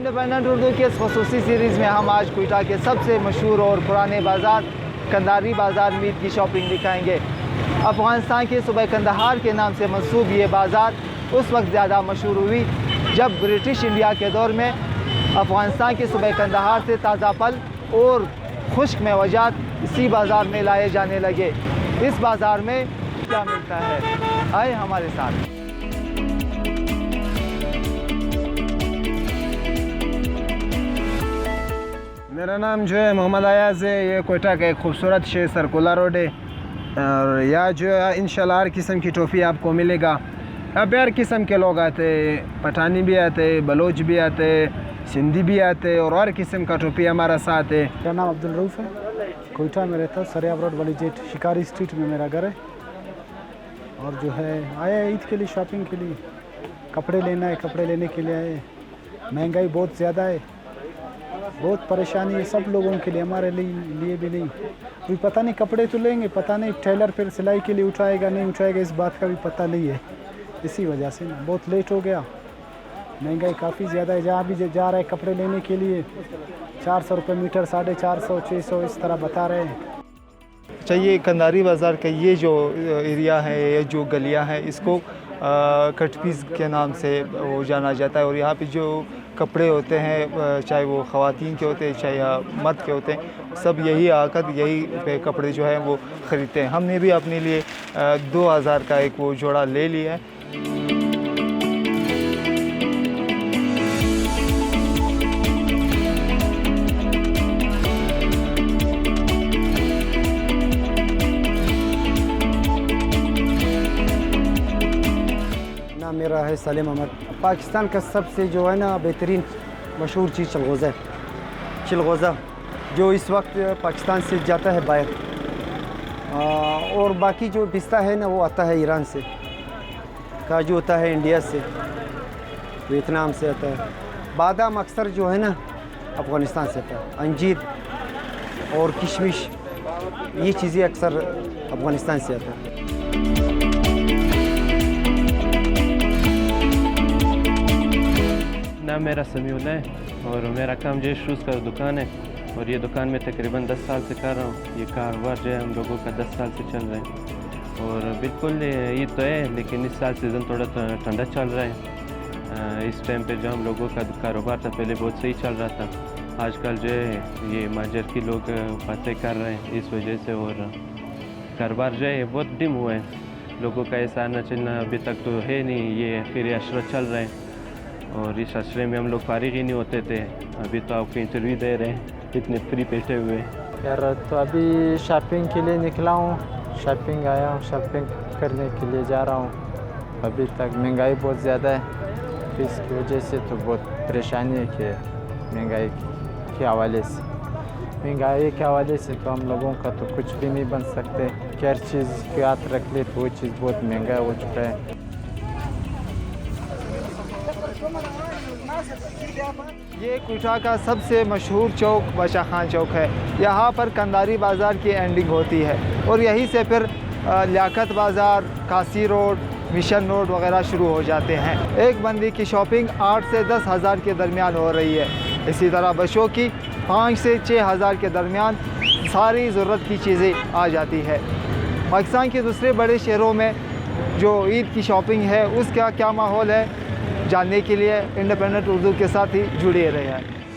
Independent Urdu के इस खसूसी सीरीज़ में हम आज क्वेटा के सबसे मशहूर और पुराने बाज़ार कंधारी बाज़ार मीर की शॉपिंग दिखाएंगे। अफ़गानिस्तान के सूबे कंदहार के नाम से मंसूब ये बाज़ार उस वक्त ज़्यादा मशहूर हुई जब ब्रिटिश इंडिया के दौर में अफ़गानिस्तान के सूबे कंदहार से ताज़ा फल और खुश्क मेवाजात इसी बाज़ार में लाए जाने लगे। इस बाज़ार में क्या मिलता है, आए हमारे साथ। मेरा नाम जो है मोहम्मद अयाज़ है। ये कोयटा का एक खूबसूरत शहर सर्कुलर रोड है और यहाँ जो है इंशाल्लाह हर किस्म की टोफ़ी आपको मिलेगा। यहाँ पे हर किस्म के लोग आते हैं, पठानी भी आते हैं, बलोच भी आते हैं, सिंधी भी आते हैं और हर किस्म का टोपी हमारा साथ है। मेरा नाम अब्दुल रऊफ़ है, कोयटा में रहता हूँ, सरियाब रोड वाली जेट शिकारी स्ट्रीट में मेरा घर है। और जो है आया ईद के लिए शॉपिंग के लिए, कपड़े लेना है, कपड़े लेने के लिए आए। महंगाई बहुत ज़्यादा है, बहुत परेशानी है सब लोगों के लिए, हमारे लिए भी नहीं। कोई पता नहीं, कपड़े तो लेंगे, पता नहीं टेलर फिर सिलाई के लिए उठाएगा नहीं उठाएगा, इस बात का भी पता नहीं है। इसी वजह से ना बहुत लेट हो गया। महंगाई काफ़ी ज़्यादा है, जहाँ भी जा रहे हैं कपड़े लेने के लिए 400 रुपये मीटर, 450, 600 इस तरह बता रहे हैं। अच्छा, ये कंधारी बाज़ार का ये जो एरिया है, ये जो गलियाँ हैं, इसको कटपीस के नाम से वो जाना जाता है। और यहाँ पे जो कपड़े होते हैं, चाहे वो ख़वातीन के होते हैं चाहे या मर्द के होते हैं, सब यही आकर यही पे कपड़े जो हैं वो ख़रीदते हैं। हमने भी अपने लिए 2000 का एक वो जोड़ा ले लिया है। मेरा है सलीम अहमद। पाकिस्तान का सबसे जो है ना बेहतरीन मशहूर चीज़ चिलगोज़ा है। चिलगोज़ा जो इस वक्त पाकिस्तान से जाता है बाहर, और बाकी जो पिस्ता है ना वो आता है ईरान से, काजू होता है इंडिया से, वियतनाम से आता है, बादाम अक्सर जो है ना अफ़गानिस्तान से आता है, अंजीर और किशमिश ये चीज़ें अक्सर अफ़गानिस्तान से आता है। नाम मेरा समीउल्लाह है और मेरा काम जो है शूज़ का दुकान है और ये दुकान में तकरीबन 10 साल से कर रहा हूँ। ये कारोबार जो है हम लोगों का 10 साल से चल रहा है और बिल्कुल ये तो है, लेकिन इस साल सीज़न थोड़ा ठंडा चल रहा है। इस टाइम पे जो हम लोगों का कारोबार था पहले बहुत सही चल रहा था। आजकल जो है ये माजर की लोग बातें कर रहे हैं इस वजह से, और कारोबार जो है बहुत डिम हुआ है। लोगों का ऐसा आना चलना अभी तक तो है नहीं, ये फिर अशरा चल रहे हैं और इस अशरे में हम लोग फारिग ही नहीं होते थे। अभी तो आपको इंटरव्यू दे रहे हैं, इतने फ्री बैठे हुए यार। तो अभी शॉपिंग के लिए निकला हूँ, शॉपिंग आया हूँ, शॉपिंग करने के लिए जा रहा हूँ। अभी तक महंगाई बहुत ज़्यादा है, इसकी वजह से तो बहुत परेशानी है कि महंगाई के हवाले से, महंगाई के हवाले से तो हम लोगों का तो कुछ भी नहीं बन सकते। क्या चीज़ के हाथ रख ले तो वो चीज़ बहुत महंगा हो चुका है। ये कोयटा का सबसे मशहूर चौक बादशाह खान चौक है। यहाँ पर कंधारी बाज़ार की एंडिंग होती है और यहीं से फिर लियाकत बाज़ार, कासी रोड, मिशन रोड वगैरह शुरू हो जाते हैं। एक बंदी की शॉपिंग 8 से 10 हज़ार के दरमियान हो रही है। इसी तरह बच्चों की 5 से 6 हज़ार के दरमियान सारी ज़रूरत की चीज़ें आ जाती है। पाकिस्तान के दूसरे बड़े शहरों में जो ईद की शॉपिंग है उसका क्या माहौल है, जानने के लिए इंडिपेंडेंट उर्दू के साथ ही जुड़े रहे हैं।